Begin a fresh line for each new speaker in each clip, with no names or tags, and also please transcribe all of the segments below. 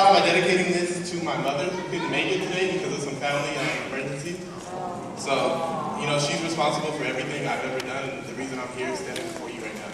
By dedicating this to my mother who couldn't make it today because of some family emergency. So, you know, she's responsible for everything I've ever done, and the reason I'm here standing before you right now.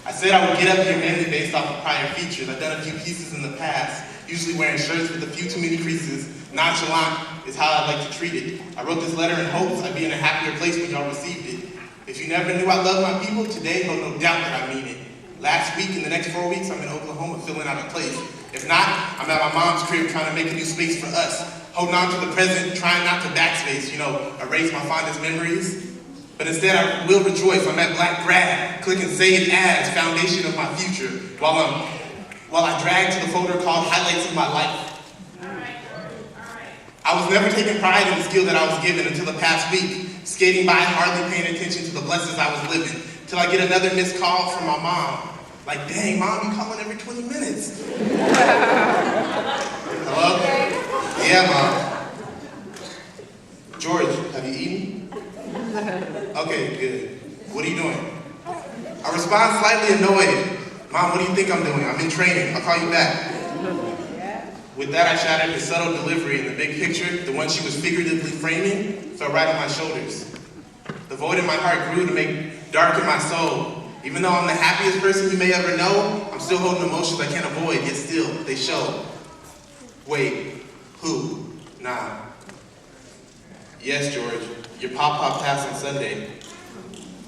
I said I would get up here mainly based off of prior features. I've done a few pieces in the past, usually wearing shirts with a few too many creases. Nonchalant is how I like to treat it. I wrote this letter in hopes I'd be in a happier place when y'all received it. If you never knew I love my people, today hold no doubt that I mean it. Last week, in the next 4 weeks, I'm in Oklahoma filling out a place. If not, I'm at my mom's crib trying to make a new space for us. Holding on to the present, trying not to backspace, you know, erase my fondest memories. But instead, I will rejoice. I'm at Black Grad, clicking save as, foundation of my future, while I drag to the folder called highlights of my life. I was never taking pride in the skill that I was given until the past week, skating by, hardly paying attention to the blessings I was living, till I get another missed call from my mom. Like, dang, Mom, you calling every 20 minutes. Hello? Yeah, Mom. George, have you eaten? Okay, good. What are you doing? I respond slightly annoyed. Mom, what do you think I'm doing? I'm in training. I'll call you back. With that, I shouted her subtle delivery, and the big picture, the one she was figuratively framing, fell right on my shoulders. The void in my heart grew to make dark in my soul. Even though I'm the happiest person you may ever know, I'm still holding emotions I can't avoid, yet still, they show. Wait, who? Nah. Yes, George, your pop passed on Sunday.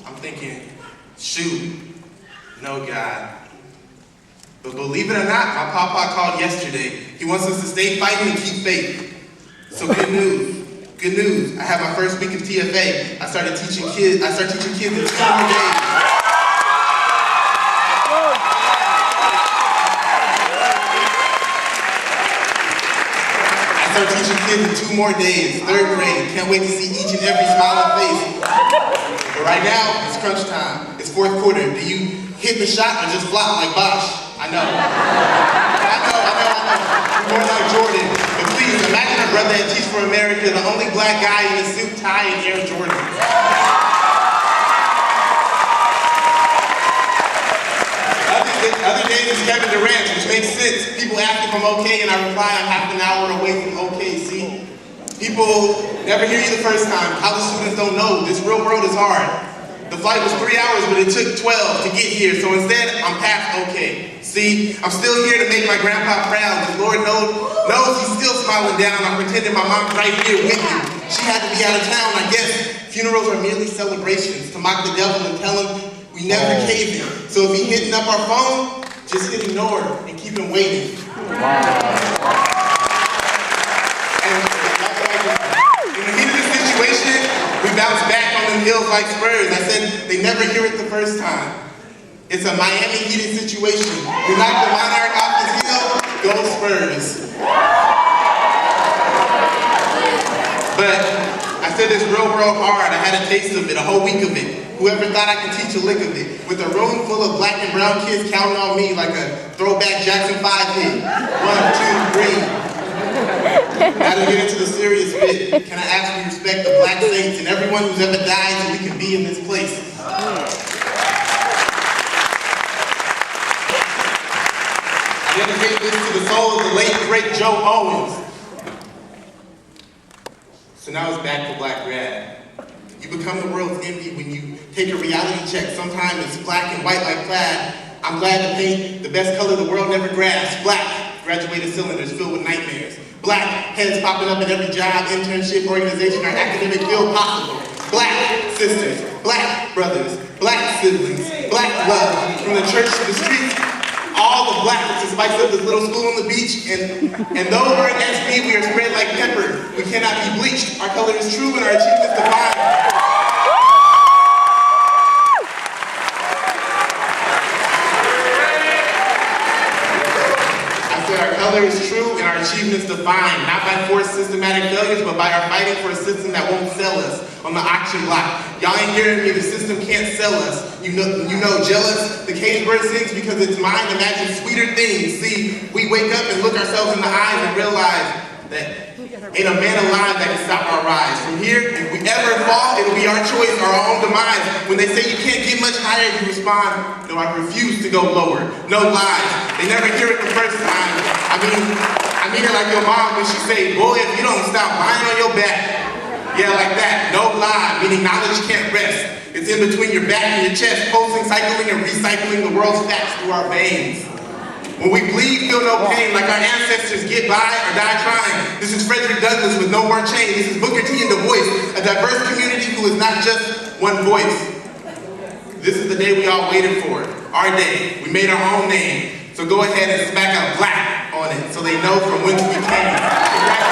I'm thinking, shoot, no God. But believe it or not, my papa called yesterday. He wants us to stay fighting and keep faith. So good news. Good news. I had my first week of TFA. I started teaching kids in 2 more days. I started teaching kids in 2 more days, 3rd grade. Can't wait to see each and every smiling face. But right now, it's crunch time. It's 4th quarter. Do you hit the shot or just flop like Bosch? I know. You're more like Jordan. But please, imagine a brother at Teach for America, the only black guy in a suit, tie, and Air Jordans. Other days is Kevin Durant, which makes sense. People ask if I'm okay, and I reply, I'm half an hour away from okay. See, people never hear you the first time. College students don't know. This real world is hard. The flight was 3 hours, but it took 12 to get here, so instead, I'm past okay. See, I'm still here to make my grandpa proud, because Lord knows he's still smiling down. I'm pretending my mom's right here with me. She had to be out of town, I guess. Funerals are merely celebrations to mock the devil and tell him we never cave in. So if he's hitting up our phone, just hit ignore and keep him waiting. We bounce back on them hills like Spurs. I said they never hear it the first time. It's a Miami heated situation. We knock the Monarch off his heel, go Spurs. But I said this real hard. I had a taste of it, a whole week of it. Whoever thought I could teach a lick of it. With a room full of black and brown kids counting on me like a throwback Jackson 5 hit. 1, 2, 3. Now to get into the serious bit, can I ask you to respect the black saints and everyone who's ever died so we can be in this place? I dedicate this to the soul of the late, great Joe Owens. So now it's back to Black Grad. You become the world's envy when you take a reality check. Sometimes it's black and white like plaid. I'm glad to paint the best color the world never grasped. Black, graduated cylinders filled with nightmares. Black, heads popping up in every job, internship, organization, or academic field possible. Black sisters, black brothers, black siblings, black love, from the church to the streets, all the blacks to spice up this little school on the beach. And though we're against me, we are spread like pepper. We cannot be bleached. Our color is true and our achievements divine. Our color is true and our achievements defined, not by forced systematic failures, but by our fighting for a system that won't sell us on the auction block. Y'all ain't hearing me, the system can't sell us. You know, jealous, the cage bird sings because it's mine, imagine sweeter things. See, we wake up and look ourselves in the eyes and realize that Ain't a man alive that can stop our rise. From here, if we ever fall, it'll be our choice, our own demise. When they say you can't get much higher, you respond, no, I refuse to go lower. No lies. They never hear it the first time. I mean it like your mom when she say, boy, if you don't stop lying on your back. Yeah, like that. No lie, meaning knowledge can't rest. It's in between your back and your chest, pulsing, cycling, and recycling the world's facts through our veins. When we bleed, feel no pain, like our ancestors get by or die trying. This is Frederick Douglass with no more chain. This is Booker T and Du Bois, a diverse community who is not just one voice. This is the day we all waited for, our day. We made our own name. So go ahead and smack a black on it so they know from whence we came. Congratulations.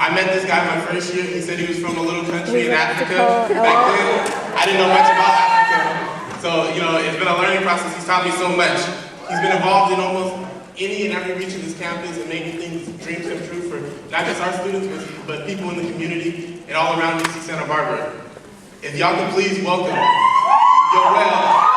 I met this guy my first year. He said he was from a little country in Africa. Back then, I didn't know much about Africa. So, you know, it's been a learning process. He's taught me so much. He's been involved in almost any and every reach of this campus and making dreams come true for not just our students, but people in the community and all around UC Santa Barbara. If y'all could please welcome Yoel.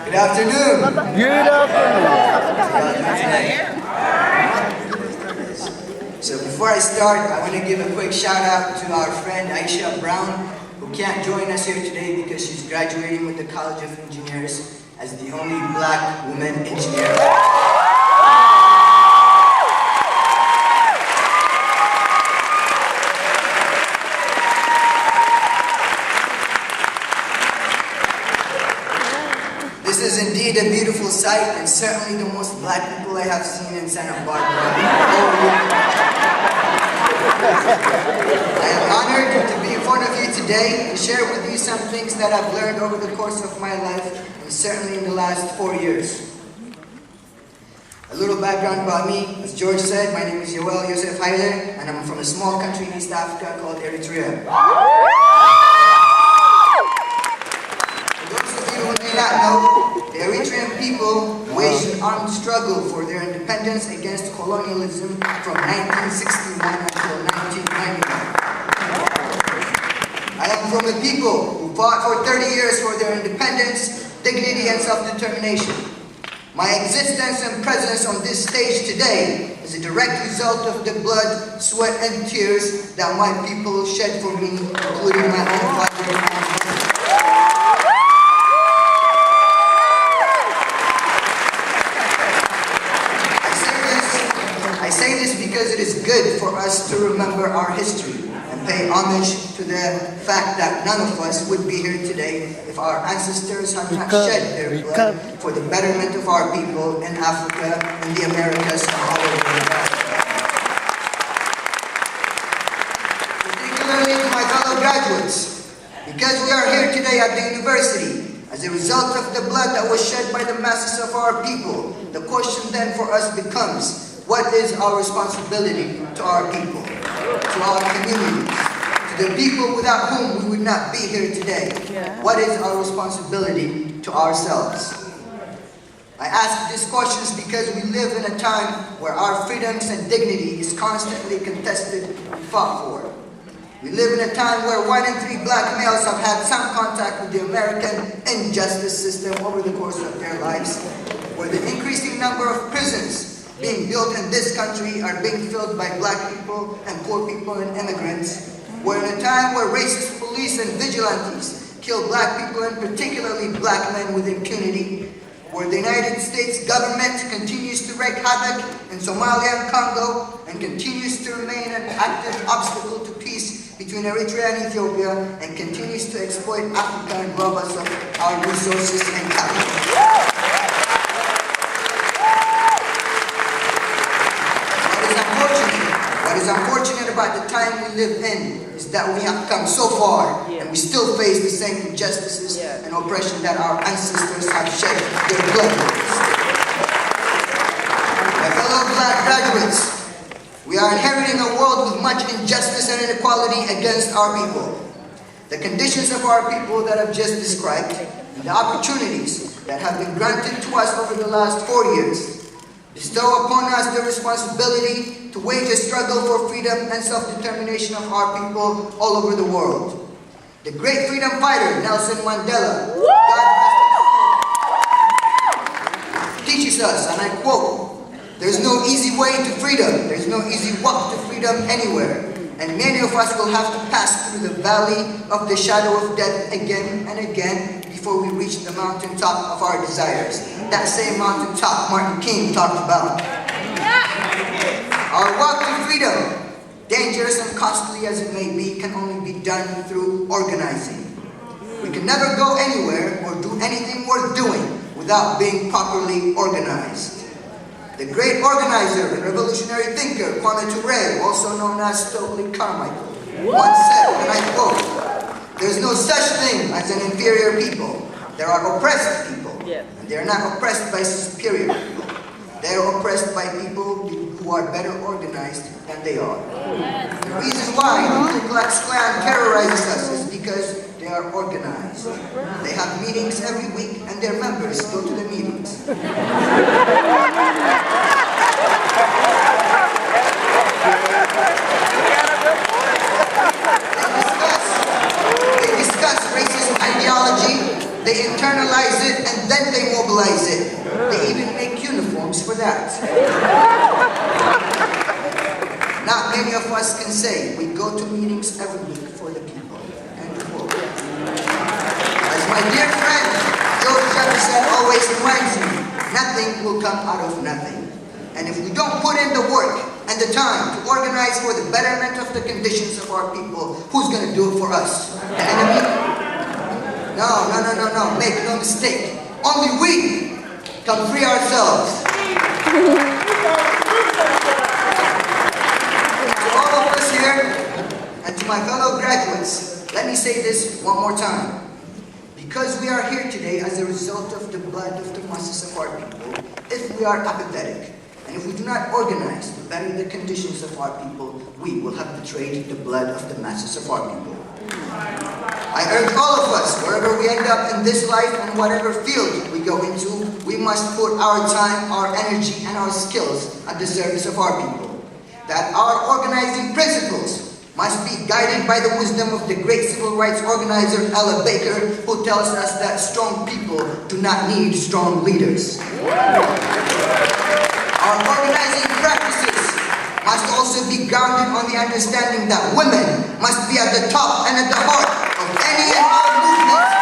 Good afternoon.
Good afternoon. So before I start, I want to give a quick shout out to our friend Aisha Brown, who can't join us here today because she's graduating with the College of Engineers as the only black woman engineer. This is indeed a beautiful sight and certainly the most black people I have seen in Santa Barbara. I am honored to be in front of you today and share with you some things that I've learned over the course of my life and certainly in the last 4 years. A little background about me. As George said, my name is Yoel Yosef Haile and I'm from a small country in East Africa called Eritrea. Who may not know, the Eritrean people waged an armed struggle for their independence against colonialism from 1961 until 1999. I am from a people who fought for 30 years for their independence, dignity, and self-determination. My existence and presence on this stage today is a direct result of the blood, sweat, and tears that my people shed for me, including my own father and mother. I say this because it is good for us to remember our history and pay homage to the fact that none of us would be here today if our ancestors had not shed their blood for the betterment of our people in Africa, in the Americas, and all over the world. Particularly to my fellow graduates, because we are here today at the university as a result of the blood that was shed by the masses of our people, the question then for us becomes, what is our responsibility to our people, to our communities, to the people without whom we would not be here today? What is our responsibility to ourselves? I ask these questions because we live in a time where our freedoms and dignity is constantly contested and fought for. We live in a time where 1 in 3 black males have had some contact with the American injustice system over the course of their lives, where the increasing number of prisons being built in this country are being filled by black people and poor people and immigrants. We're in a time where racist police and vigilantes kill black people and particularly black men with impunity. where the United States government continues to wreak havoc in Somalia and Congo and continues to remain an active obstacle to peace between Eritrea and Ethiopia and continues to exploit Africa and rob us of our resources and capital. What is unfortunate about the time we live in is that we have come so far and we still face the same injustices and oppression that our ancestors have shed their blood with. My fellow Black graduates, we are inheriting a world with much injustice and inequality against our people. The conditions of our people that I've just described and the opportunities that have been granted to us over the last 4 years bestow upon us the responsibility to wage a struggle for freedom and self-determination of our people all over the world. The great freedom fighter, Nelson Mandela, God rest his soul, teaches us, and I quote, "There's no easy way to freedom. There's no easy walk to freedom anywhere. And many of us will have to pass through the valley of the shadow of death again and again before we reach the mountaintop of our desires." That same mountaintop Martin King talked about. Our walk to freedom, dangerous and costly as it may be, can only be done through organizing. We can never go anywhere or do anything worth doing without being properly organized. The great organizer and revolutionary thinker, Kwame Ture, also known as Stokely Carmichael, once said, and I quote, "There's no such thing as an inferior people. There are oppressed people, and they are not oppressed by superior people. They are oppressed by people who are better organized than they are." The reason why the Ku Klux Klan terrorizes us is because they are organized. They have meetings every week, and their members go to the meetings. They discuss racist ideology, they internalize it, and then they mobilize it. They even make uniforms for that. Not many of us can say we go to meetings every week for the people. End quote. As my dear friend George Jefferson always reminds me, nothing will come out of nothing. And if we don't put in the work and the time to organize for the betterment of the conditions of our people, who's going to do it for us? The enemy? No. Make no mistake. Only we can free ourselves. To all of us here, and to my fellow graduates, let me say this one more time. Because we are here today as a result of the blood of the masses of our people, if we are apathetic, and if we do not organize to better the conditions of our people, we will have betrayed the blood of the masses of our people. I urge all of us, wherever we end up in this life and whatever field we go into, we must put our time, our energy, and our skills at the service of our people. That our organizing principles must be guided by the wisdom of the great civil rights organizer Ella Baker, who tells us that strong people do not need strong leaders. Our organizing practices must also be grounded on the understanding that women must be at the top and at the heart of any and all movements that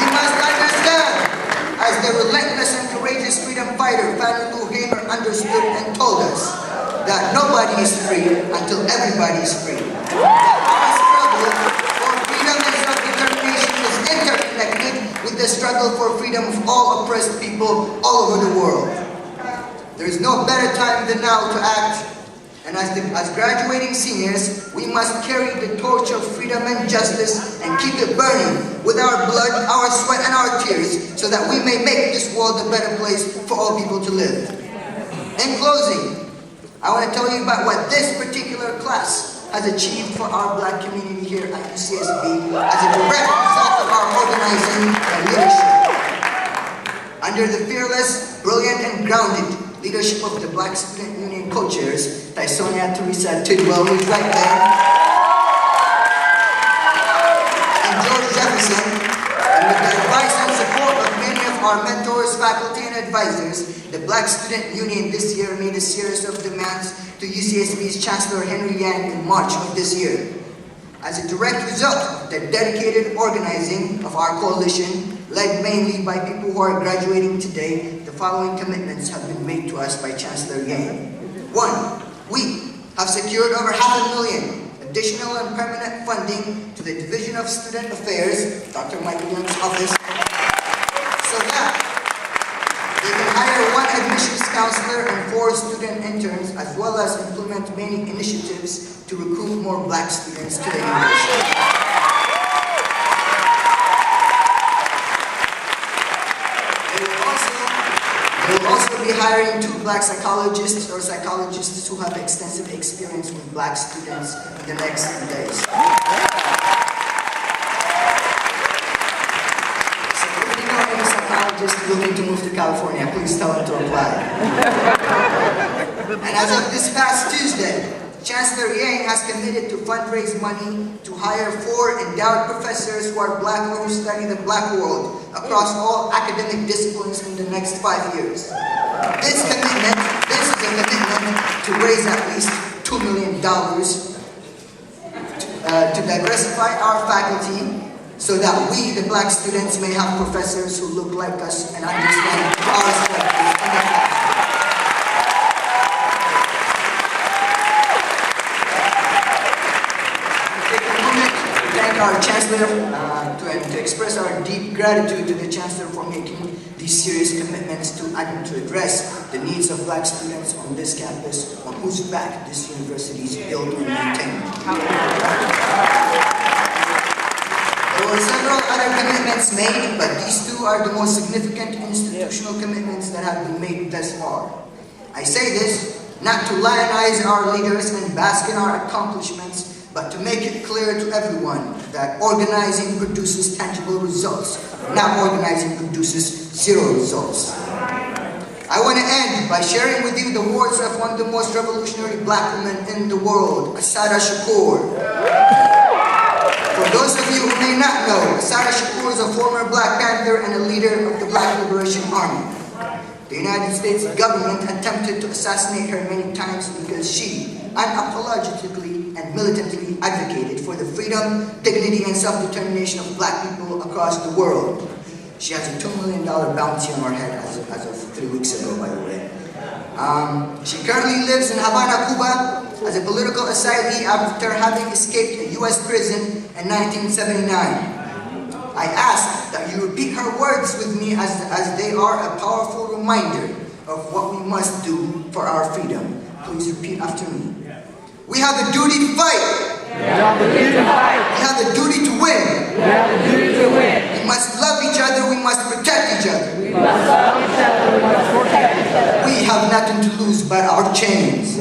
we must understand, as the relentless and courageous freedom fighter Fannie Lou Hamer understood and told us, that nobody is free until everybody is free. Our struggle for freedom and self-determination is interconnected with the struggle for freedom of all oppressed people all over the world. There is no better time than now to act, and as graduating seniors, we must carry the torch of freedom and justice and keep it burning with our blood, our sweat, and our tears, so that we may make this world a better place for all people to live. In closing, I want to tell you about what this particular class has achieved for our Black community here at UCSB as a direct result of our organizing and leadership. Under the fearless, brilliant, and grounded leadership of the Black Student Union co-chairs, Tysonia Teresa Tidwell, who's right there, and George Jefferson, and with the advice and support of many of our mentors, faculty, and advisors, the Black Student Union this year made a series of demands to UCSB's Chancellor Henry Yang in March of this year. As a direct result of the dedicated organizing of our coalition, led mainly by people who are graduating today, the following commitments have been made to us by Chancellor Yang. 1. We have secured over $500,000 additional and permanent funding to the Division of Student Affairs, Dr. Michael Young's office, so that they can hire 1 admissions counselor and 4 student interns, as well as implement many initiatives to recruit more Black students to the university. They will also be hiring 2 Black psychologists or psychologists who have extensive experience with Black students in the next few days. So if you know any psychologists looking to move to California, please tell them to apply. And as of this past Tuesday, Chancellor Yang has committed to fundraise money to hire 4 endowed professors who are Black or who study the Black world across all academic disciplines in the next 5 years. This is a commitment to raise at least $2 million to diversify our faculty so that we, the Black students, may have professors who look like us and understand our struggles in the classroom. Our Chancellor, to express our deep gratitude to the Chancellor for making these serious commitments to address the needs of Black students on this campus, on whose back this university is built and maintained. There were several other commitments made, but these 2 are the most significant institutional commitments that have been made thus far. I say this not to lionize our leaders and bask in our accomplishments, but to make it clear to everyone that organizing produces tangible results, not organizing produces 0 results. I want to end by sharing with you the words of one of the most revolutionary Black women in the world, Assata Shakur. For those of you who may not know, Assata Shakur is a former Black Panther and a leader of the Black Liberation Army. The United States government attempted to assassinate her many times because she unapologetically and militantly advocated for the freedom, dignity, and self-determination of Black people across the world. She has a $2 million bounty on her head as of 3 weeks ago, by the way. She currently lives in Havana, Cuba, as a political asylee after having escaped a U.S. prison in 1979. I ask that you repeat her words with me as they are a powerful reminder of what we must do for our freedom. Please repeat after me. We have a duty to fight. We have a duty to win. We must love each other. We must protect each other. We have nothing to lose but our chains.